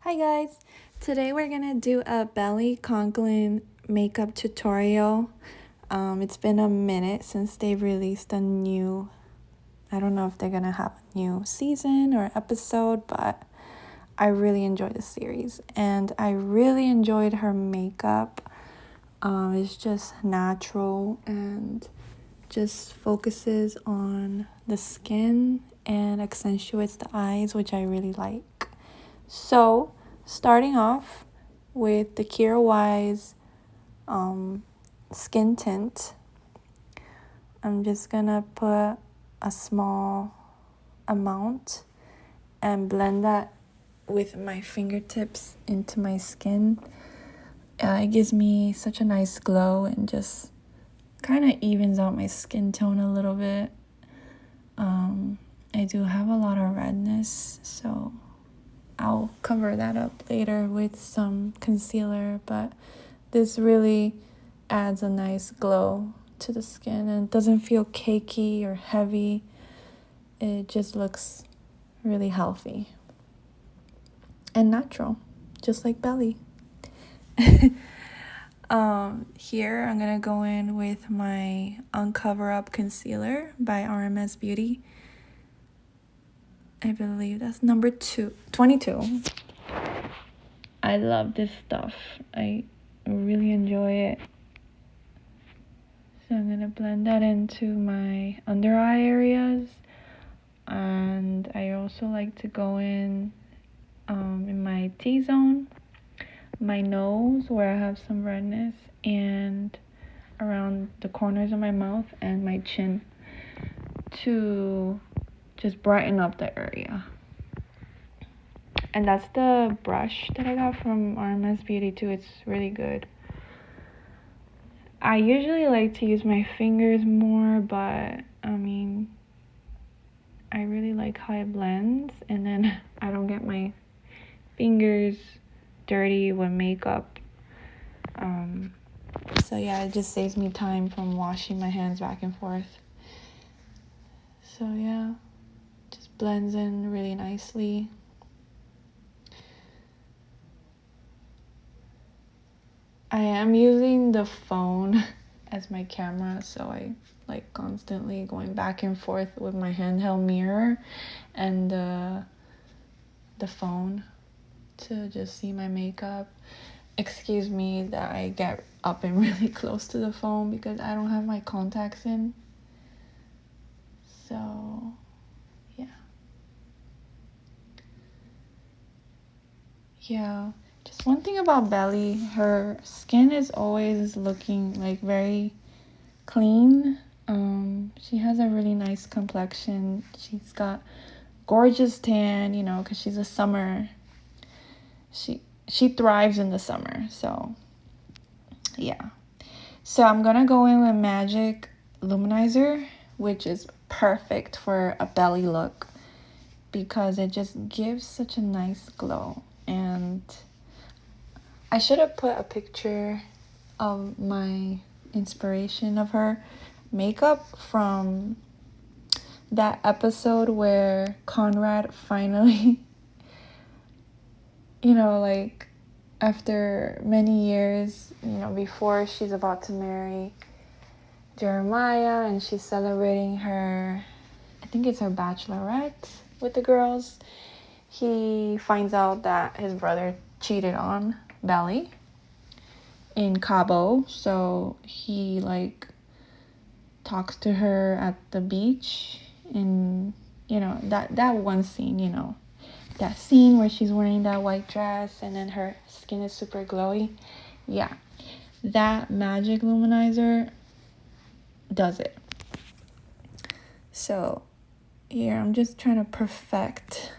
Hi guys, today we're gonna do a belly Conklin makeup tutorial. It's been a minute since they released I don't know if they're gonna have a new season or episode, but I really enjoyed the series and I really enjoyed her makeup. It's just natural and just focuses on the skin and accentuates the eyes, which I really like. So, starting off with the Kira Wise skin tint, I'm just gonna put a small amount and blend that with my fingertips into my skin. It gives me such a nice glow and just kind of evens out my skin tone a little bit. I do have a lot of redness, so I'll cover that up later with some concealer, but this really adds a nice glow to the skin and it doesn't feel cakey or heavy. It just looks really healthy and natural, just like belly. Here I'm gonna go in with my Uncover Up Concealer by RMS Beauty. I believe that's number 22. I love this stuff. I really enjoy it. So I'm gonna blend that into my under eye areas, and I also like to go in my T-zone, my nose where I have some redness, and around the corners of my mouth and my chin to just brighten up the area. And that's the brush that I got from RMS Beauty too. It's really good. I usually like to use my fingers more, but I really like how it blends, and then I don't get my fingers dirty with makeup. So yeah, it just saves me time from washing my hands back and forth. So yeah, just blends in really nicely. I am using the phone as my camera, so I like constantly going back and forth with my handheld mirror and the phone to just see my makeup. Excuse me that I get up and really close to the phone because I don't have my contacts in. So yeah, just one thing about Belly, her skin is always looking like very clean. She has a really nice complexion. She's got gorgeous tan, because she's a summer. She thrives in the summer. So yeah. So I'm gonna go in with Magic Luminizer, which is perfect for a belly look because it just gives such a nice glow. And I should have put a picture of my inspiration of her makeup from that episode where Conrad finally, after many years, before she's about to marry Jeremiah and she's celebrating I think it's her bachelorette with the girls, he finds out that his brother cheated on Belly in Cabo, so he talks to her at the beach, and that one scene, that scene where she's wearing that white dress and then her skin is super glowy. Yeah, that Magic Luminizer does it. So here I'm just trying to perfect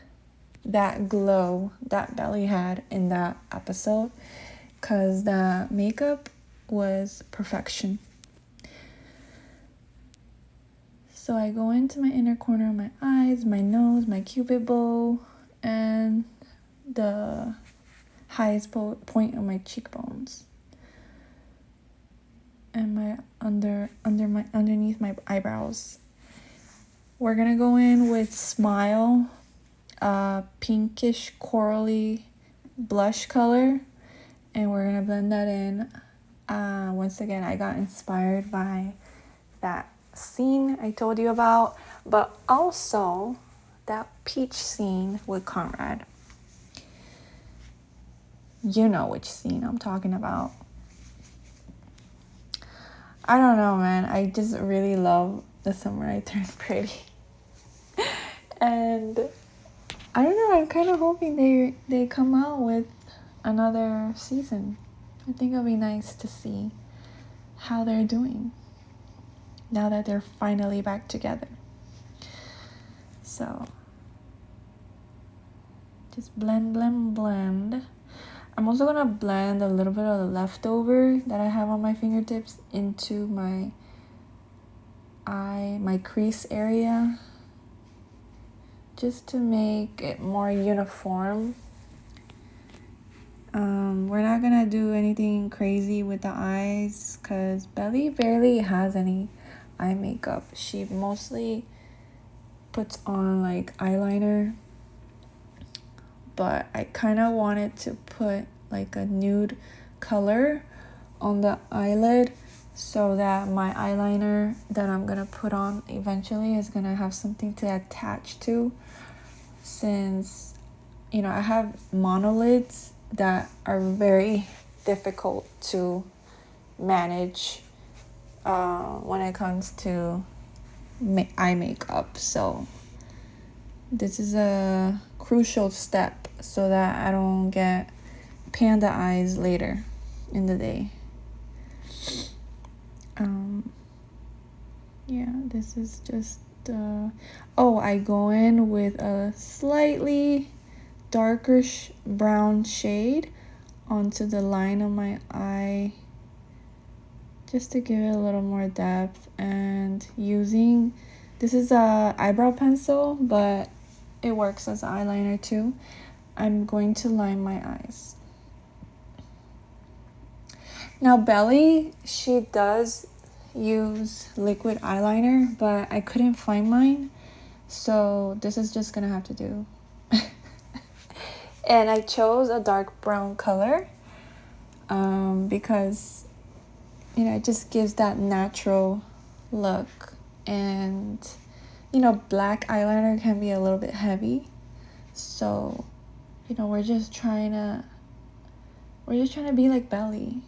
that glow that Belly had in that episode, because the makeup was perfection. So I go into my inner corner of my eyes, my nose, my cupid bow, and the highest point of my cheekbones, and my underneath my eyebrows. We're gonna go in with Smile, pinkish corally blush color, and we're gonna blend that in. Once again, I got inspired by that scene I told you about, but also that peach scene with Conrad. You know which scene I'm talking about. I don't know, man. I just really love The Summer I Turned Pretty. And I don't know, I'm kind of hoping they come out with another season. I think it'll be nice to see how they're doing now that they're finally back together. So just blend, blend, blend. I'm also gonna blend a little bit of the leftover that I have on my fingertips into my eye, my crease area, just to make it more uniform. We're not gonna do anything crazy with the eyes because Belly barely has any eye makeup. She mostly puts on like eyeliner, but I kind of wanted to put like a nude color on the eyelid so that my eyeliner that I'm gonna put on eventually is gonna have something to attach to, since you know I have monolids that are very difficult to manage when it comes to eye makeup. So this is a crucial step so that I don't get panda eyes later in the day. Yeah, this is just I go in with a slightly darker brown shade onto the line of my eye just to give it a little more depth, and using this is a eyebrow pencil, but it works as eyeliner too. I'm going to line my eyes. Now Belly, she does use liquid eyeliner, but I couldn't find mine, so this is just gonna have to do. And I chose a dark brown color because you know it just gives that natural look, and you know black eyeliner can be a little bit heavy, so you know we're just trying to be like Belly.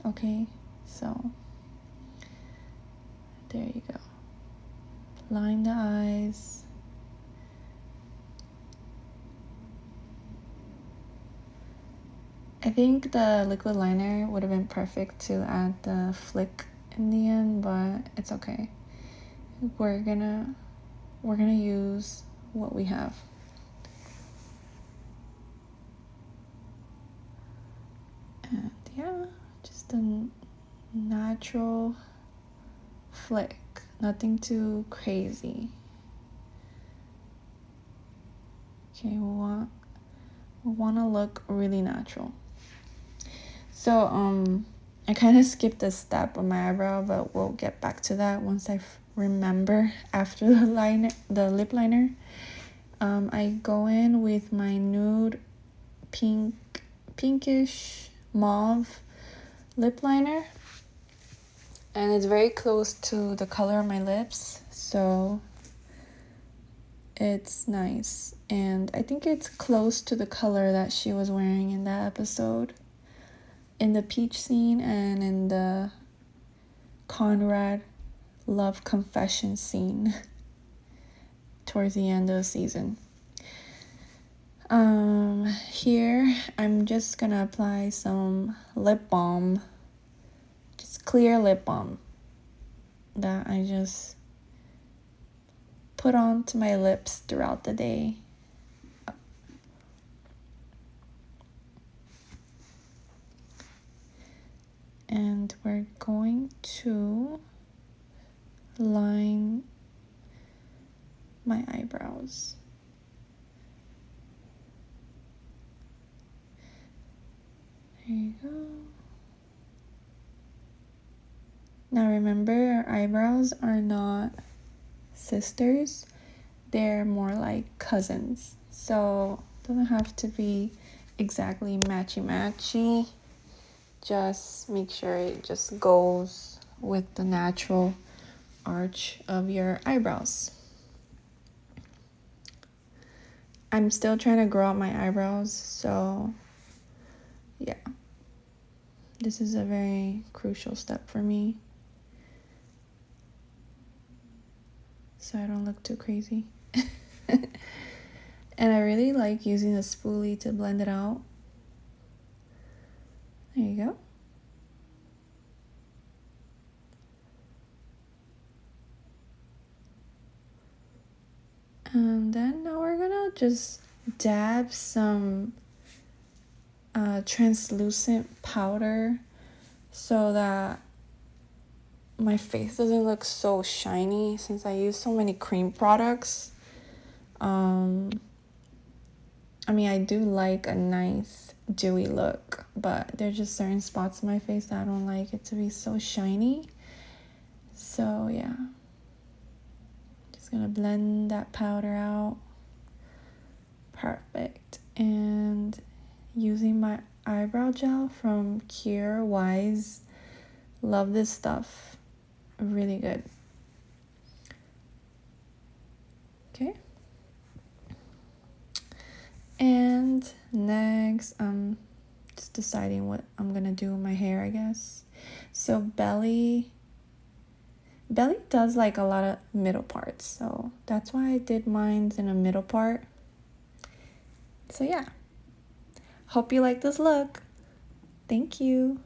Okay, so there you go. Line the eyes. I think the liquid liner would have been perfect to add the flick in the end, but it's okay. We're gonna use what we have. And yeah, just a natural flick, nothing too crazy. Okay, we want to look really natural. So I kind of skipped a step on my eyebrow, but we'll get back to that once I remember after the lip liner. I go in with my nude pinkish mauve lip liner, and it's very close to the color of my lips, so it's nice. And I think it's close to the color that she was wearing in that episode, in the peach scene and in the Conrad love confession scene towards the end of the season. Here I'm just gonna apply some lip balm, just clear lip balm that I just put onto my lips throughout the day. And we're going to line my eyebrows. There you go. Now remember, our eyebrows are not sisters. They're more like cousins. So it doesn't have to be exactly matchy. Just make sure it just goes with the natural arch of your eyebrows. I'm still trying to grow out my eyebrows, so yeah. This is a very crucial step for me, so I don't look too crazy. And I really like using a spoolie to blend it out. There you go. And then now we're gonna just dab some translucent powder so that my face doesn't look so shiny since I use so many cream products. I mean, I do like a nice dewy look, but there's just certain spots in my face that I don't like it to be so shiny. So yeah, just gonna blend that powder out. Perfect. And using my eyebrow gel from Cure Wise. Love this stuff. Really good. Okay. And next, I'm just deciding what I'm gonna do with my hair, I guess. So belly does like a lot of middle parts, so that's why I did mine in a middle part. So yeah, hope you like this look. Thank you.